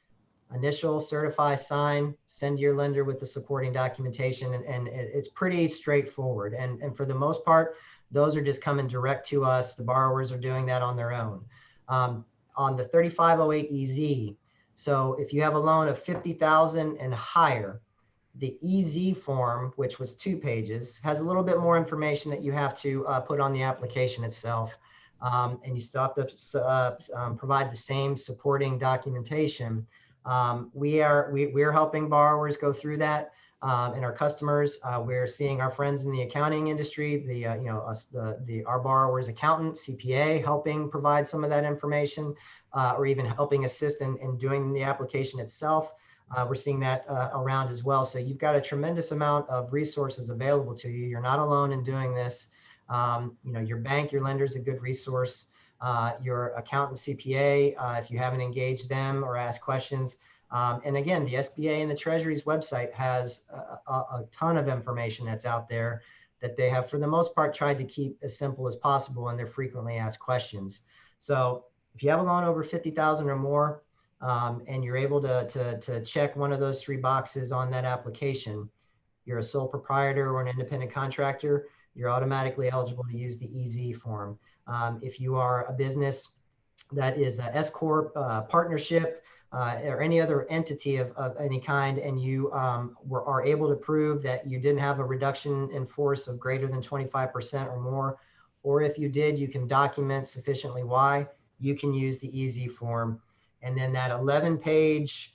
Initial, certify, sign, send to your lender with the supporting documentation, and it's pretty straightforward. And for the most part, those are just coming direct to us. The borrowers are doing that on their own. On the 3508EZ, so if you have a loan of $50,000 and higher, the EZ form, which was 2 pages, has a little bit more information that you have to put on the application itself. And you still have to provide the same supporting documentation. We're helping borrowers go through that, and our customers. We're seeing our friends in the accounting industry, our borrowers' accountant, CPA, helping provide some of that information, or even helping assist in doing the application itself. We're seeing that around as well. So you've got a tremendous amount of resources available to you. You're not alone in doing this. Your bank, your lender is a good resource. Your accountant, CPA, if you haven't engaged them or asked questions. And again, the SBA and the Treasury's website has a ton of information that's out there that they have, for the most part, tried to keep as simple as possible in their frequently asked questions. So if you have a loan over $50,000 or more, and you're able to check one of those 3 boxes on that application, you're a sole proprietor or an independent contractor, you're automatically eligible to use the EZ form. If you are a business that is a S Corp, partnership, or any other entity of any kind, and you are able to prove that you didn't have a reduction in force of greater than 25% or more, or if you did, you can document sufficiently why, you can use the EZ form. And then that 11-page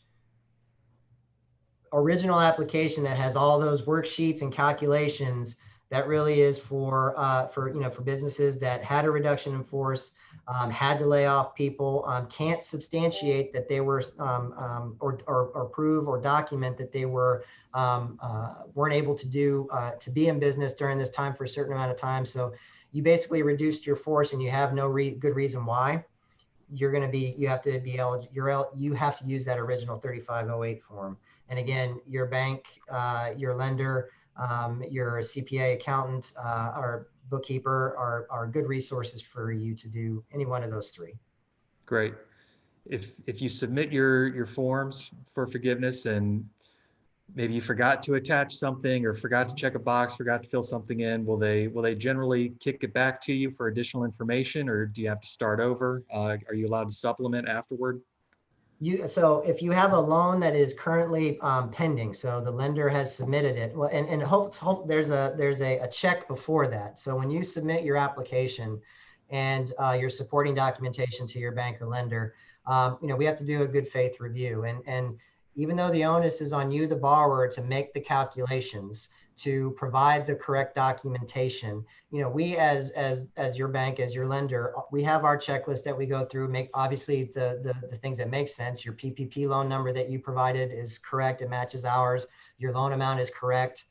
original application that has all those worksheets and calculations That really is for for businesses that had a reduction in force, had to lay off people, can't substantiate that they were or prove or document that they weren't able to to be in business during this time for a certain amount of time. So you basically reduced your force and you have no good reason why. You have to be eligible. You have to use that original 3508 form. And again, your bank, your lender, your CPA, accountant, or bookkeeper are good resources for you to do any one of those three. Great. If you submit your forms for forgiveness and maybe you forgot to attach something or forgot to check a box, forgot to fill something in, will they generally kick it back to you for additional information, or do you have to start over? Are you allowed to supplement afterward? So if you have a loan that is currently pending, so the lender has submitted it, well, and hope there's a check before that. So when you submit your application and your supporting documentation to your bank or lender, we have to do a good faith review. And even though the onus is on you, the borrower, to make the calculations, to provide the correct documentation, we as your bank, as your lender, we have our checklist that we go through, make obviously the things that make sense. Your PPP loan number that you provided is correct, it matches ours. Your loan amount is correct.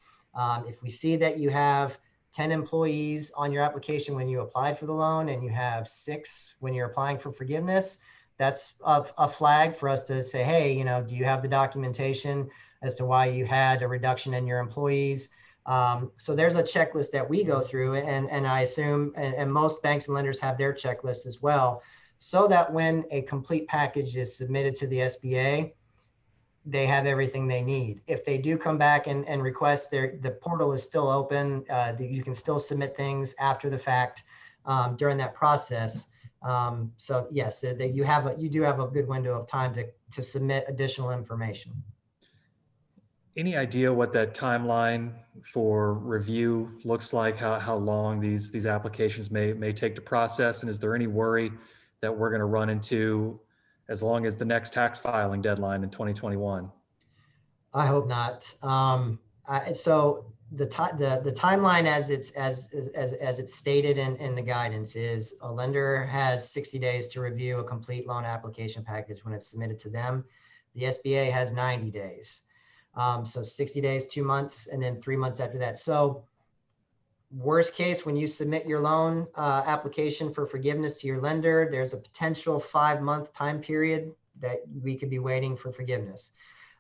If we see that you have 10 employees on your application when you applied for the loan and you have 6 when you're applying for forgiveness, that's a flag for us to say, hey, do you have the documentation as to why you had a reduction in your employees? So there's a checklist that we go through, and I assume, and most banks and lenders have their checklist as well, so that when a complete package is submitted to the SBA, they have everything they need. If they do come back and request, the portal is still open. You can still submit things after the fact during that process. So yes, you do have a good window of time to submit additional information. Any idea what that timeline for review looks like? How long these applications may take to process, and is there any worry that we're going to run into as long as the next tax filing deadline in 2021? I hope not. So the timeline as it's stated in the guidance is a lender has 60 days to review a complete loan application package when it's submitted to them. The SBA has 90 days. So 60 days, 2 months, and then 3 months after that. So worst case, when you submit your loan application for forgiveness to your lender, there's a potential 5-month time period that we could be waiting for forgiveness.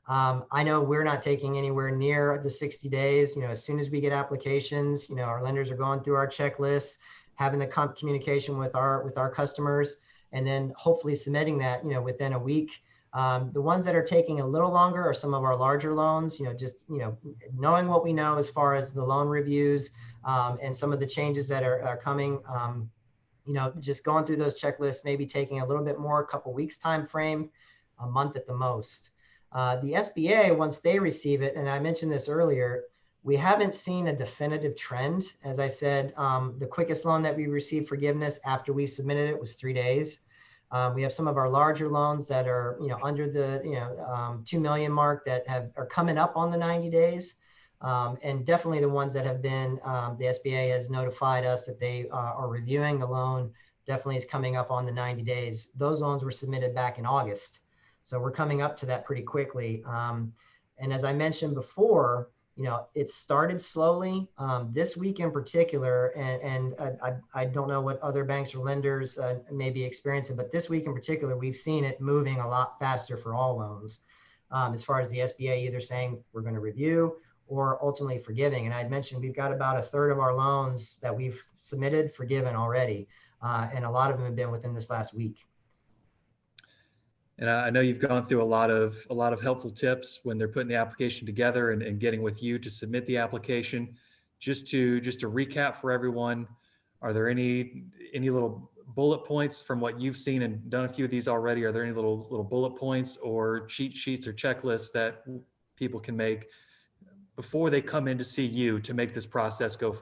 I know we're not taking anywhere near the 60 days. As soon as we get applications, our lenders are going through our checklists, having the communication with our customers, and then hopefully submitting that, within a week. The ones that are taking a little longer are some of our larger loans, knowing what we know as far as the loan reviews and some of the changes that are coming, just going through those checklists, maybe taking a little bit more, a couple weeks time frame, a month at the most. The SBA, once they receive it, and I mentioned this earlier, we haven't seen a definitive trend. As I said, the quickest loan that we received forgiveness after we submitted it was 3 days. We have some of our larger loans that are, under the, 2 million mark that are coming up on the 90 days. And definitely the ones that have been, the SBA has notified us that they are reviewing the loan, definitely is coming up on the 90 days. Those loans were submitted back in August. So we're coming up to that pretty quickly. And as I mentioned before, it started slowly this week in particular, and I don't know what other banks or lenders may be experiencing, but this week in particular, we've seen it moving a lot faster for all loans, as far as the SBA either saying we're going to review or ultimately forgiving. And I'd mentioned we've got about 1/3 of our loans that we've submitted forgiven already, and a lot of them have been within this last week. And I know you've gone through a lot of helpful tips when they're putting the application together and getting with you to submit the application. Just to recap for everyone, are there any little bullet points from what you've seen and done a few of these already? Are there any little bullet points or cheat sheets or checklists that people can make before they come in to see you to make this process go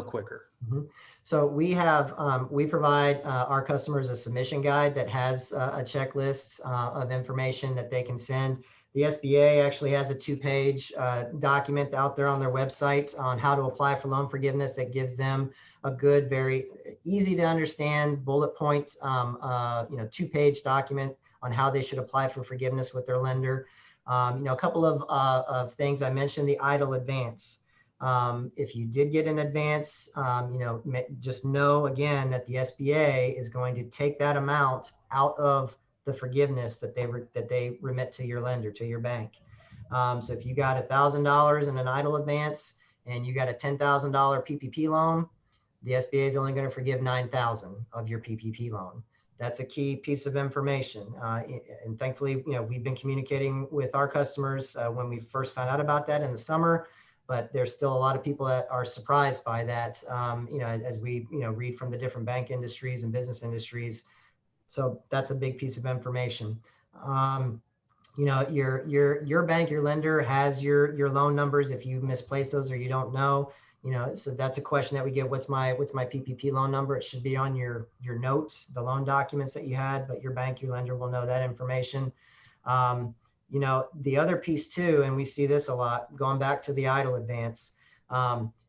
quicker? Mm-hmm. So we provide our customers a submission guide that has a checklist of information that they can send. The SBA actually has a 2-page document out there on their website on how to apply for loan forgiveness that gives them a good, very easy to understand bullet point, 2-page document on how they should apply for forgiveness with their lender. A couple of things I mentioned, the idle advance. If you did get an advance, just know again that the SBA is going to take that amount out of the forgiveness that they remit to your lender, to your bank. So if you got $1,000 in an idle advance and you got a $10,000 PPP loan, the SBA is only going to forgive $9,000 of your PPP loan. That's a key piece of information. And thankfully, we've been communicating with our customers when we first found out about that in the summer, but there's still a lot of people that are surprised by that, as we, read from the different bank industries and business industries. So that's a big piece of information. Your bank, your lender has your loan numbers. If you misplace those or you don't know, so that's a question that we get. What's my PPP loan number? It should be on your note, the loan documents that you had, but your bank, your lender will know that information. The other piece too, and we see this a lot, going back to the idle advance, $10,000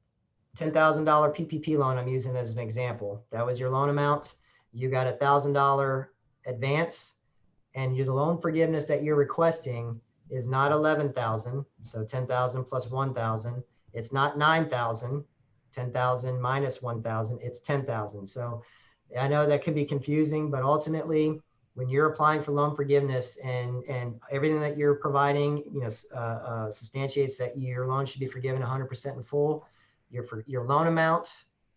PPP loan I'm using as an example. That was your loan amount. You got $1,000 advance, and the loan forgiveness that you're requesting is not 11,000. So 10,000 plus 1,000. It's not 9,000, 10,000 minus 1,000. It's 10,000. So I know that can be confusing, but ultimately, when you're applying for loan forgiveness and everything that you're providing, substantiates that your loan should be forgiven 100% in full, your loan amount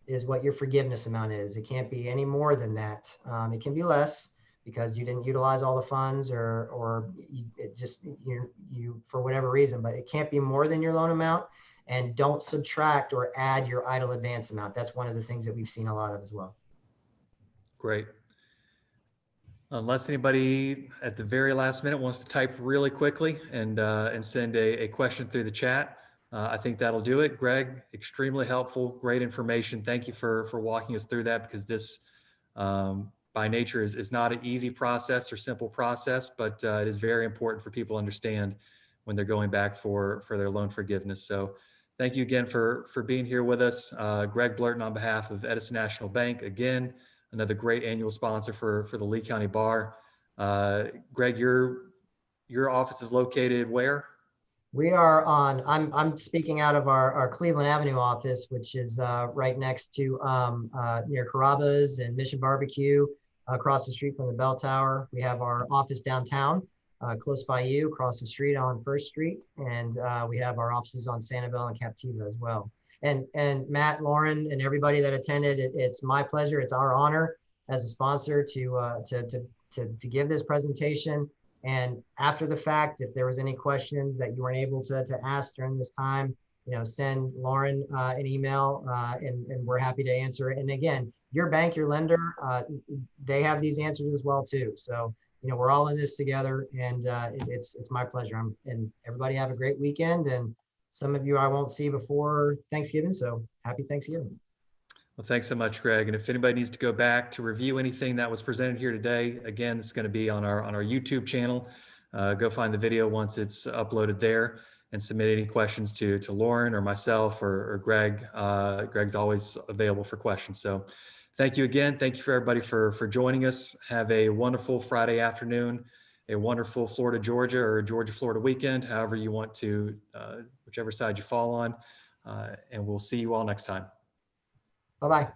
is what your forgiveness amount is. It can't be any more than that. It can be less because you didn't utilize all the funds or you for whatever reason, but it can't be more than your loan amount. And don't subtract or add your idle advance amount. That's one of the things that we've seen a lot of as well. Great. Unless anybody at the very last minute wants to type really quickly and send a question through the chat, I think that'll do it. Greg, extremely helpful, great information. Thank you for walking us through that, because this by nature is not an easy process or simple process, but it is very important for people to understand when they're going back for their loan forgiveness. So thank you again for being here with us. Greg Blurton on behalf of Edison National Bank, again, another great annual sponsor for the Lee County Bar. Greg, your office is located where? We are on, I'm speaking out of our Cleveland Avenue office, which is right next to near Carrabba's and Mission Barbecue, across the street from the Bell Tower. We have our office downtown, close by you, across the street on First Street. And we have our offices on Sanibel and Captiva as well. And Matt, Lauren, and everybody that attended, it's my pleasure. It's our honor as a sponsor to give this presentation. And after the fact, if there was any questions that you weren't able to ask during this time, send Lauren an email and we're happy to answer it. And again, your bank, your lender, they have these answers as well too. So, we're all in this together, and it's my pleasure. And everybody have a great weekend. And some of you I won't see before Thanksgiving, so happy Thanksgiving. Well, thanks so much, Greg. And if anybody needs to go back to review anything that was presented here today, again, it's going to be on our YouTube channel. Go find the video once it's uploaded there, and submit any questions to Lauren or myself or Greg. Greg's always available for questions. So thank you again. Thank you for everybody for joining us. Have a wonderful Friday afternoon, a wonderful Florida, Georgia, or Georgia, Florida weekend, however you want to, whichever side you fall on. And we'll see you all next time. Bye-bye.